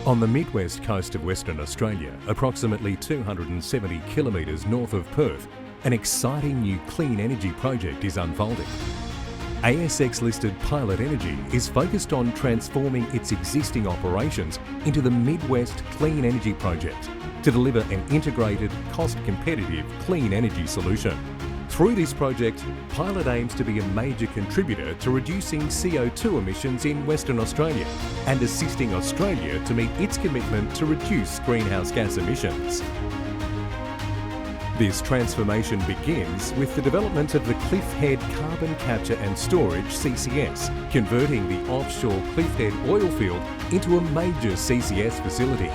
On the mid-west coast of Western Australia, approximately 270 kilometres north of Perth, an exciting new clean energy project is unfolding. ASX-listed Pilot Energy is focused on transforming its existing operations into the Midwest Clean Energy Project to deliver an integrated, cost-competitive clean energy solution. Through this project, Pilot aims to be a major contributor to reducing CO2 emissions in Western Australia and assisting Australia to meet its commitment to reduce greenhouse gas emissions. This transformation begins with the development of the Cliff Head Carbon Capture and Storage (CCS), converting the offshore Cliff Head oil field into a major CCS facility.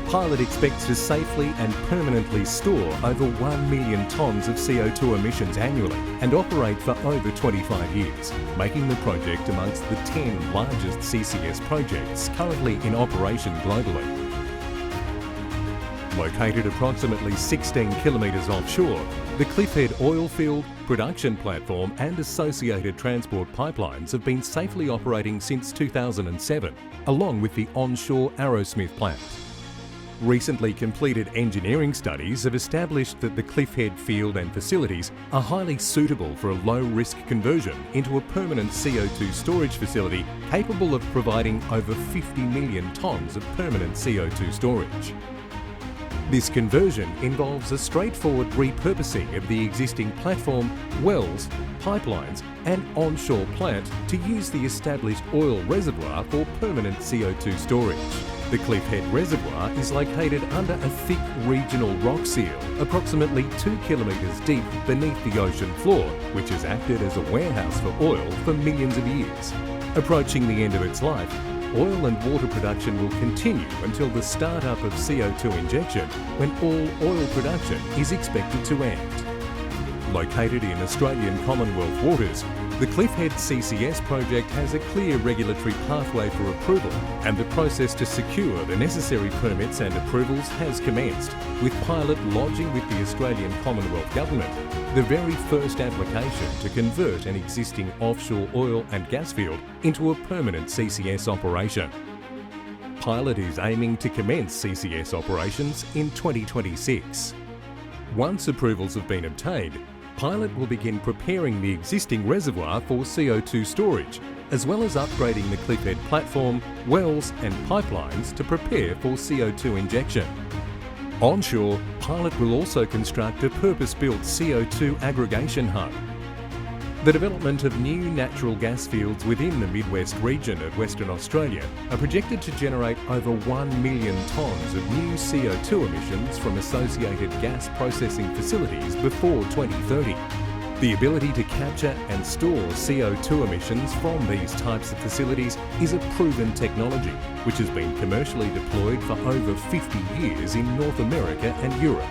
Pilot expects to safely and permanently store over 1 million tonnes of CO2 emissions annually and operate for over 25 years, making the project amongst the 10 largest CCS projects currently in operation globally. Located approximately 16 kilometres offshore, the Cliff Head oil field, production platform and associated transport pipelines have been safely operating since 2007, along with the onshore Arrowsmith plant. Recently completed engineering studies have established that the Cliff Head field and facilities are highly suitable for a low-risk conversion into a permanent CO2 storage facility capable of providing over 50 million tonnes of permanent CO2 storage. This conversion involves a straightforward repurposing of the existing platform, wells, pipelines and onshore plant to use the established oil reservoir for permanent CO2 storage. The Cliff Head Reservoir is located under a thick regional rock seal, approximately 2 kilometres deep beneath the ocean floor, which has acted as a warehouse for oil for millions of years. Approaching the end of its life, oil and water production will continue until the start-up of CO2 injection, when all oil production is expected to end. Located in Australian Commonwealth waters, the Cliff Head CCS project has a clear regulatory pathway for approval, and the process to secure the necessary permits and approvals has commenced, with Pilot lodging with the Australian Commonwealth Government the very first application to convert an existing offshore oil and gas field into a permanent CCS operation. Pilot is aiming to commence CCS operations in 2026. Once approvals have been obtained, Pilot will begin preparing the existing reservoir for CO2 storage, as well as upgrading the Cliff Head platform, wells and pipelines to prepare for CO2 injection. Onshore, Pilot will also construct a purpose-built CO2 aggregation hub. The development of new natural gas fields within the Midwest region of Western Australia are projected to generate over 1 million tonnes of new CO2 emissions from associated gas processing facilities before 2030. The ability to capture and store CO2 emissions from these types of facilities is a proven technology, which has been commercially deployed for over 50 years in North America and Europe.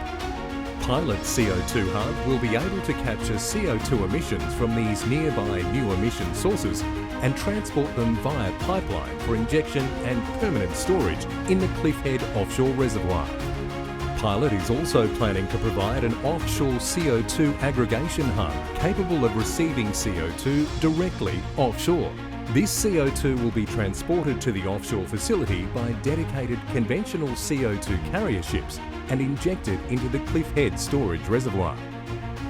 Pilot's CO2 hub will be able to capture CO2 emissions from these nearby new emission sources and transport them via pipeline for injection and permanent storage in the Cliff Head offshore reservoir. Pilot is also planning to provide an offshore CO2 aggregation hub capable of receiving CO2 directly offshore. This CO2 will be transported to the offshore facility by dedicated conventional CO2 carrier ships and injected into the Cliff Head storage reservoir.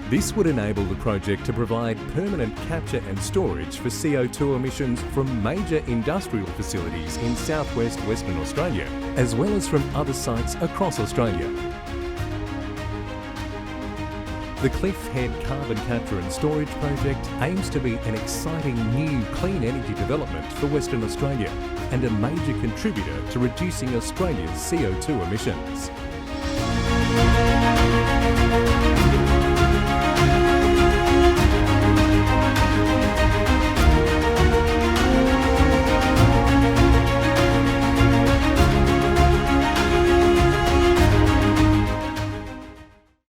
This would enable the project to provide permanent capture and storage for CO2 emissions from major industrial facilities in southwest Western Australia, as well as from other sites across Australia. The Cliff Head Carbon Capture and Storage project aims to be an exciting new clean energy development for Western Australia and a major contributor to reducing Australia's CO2 emissions.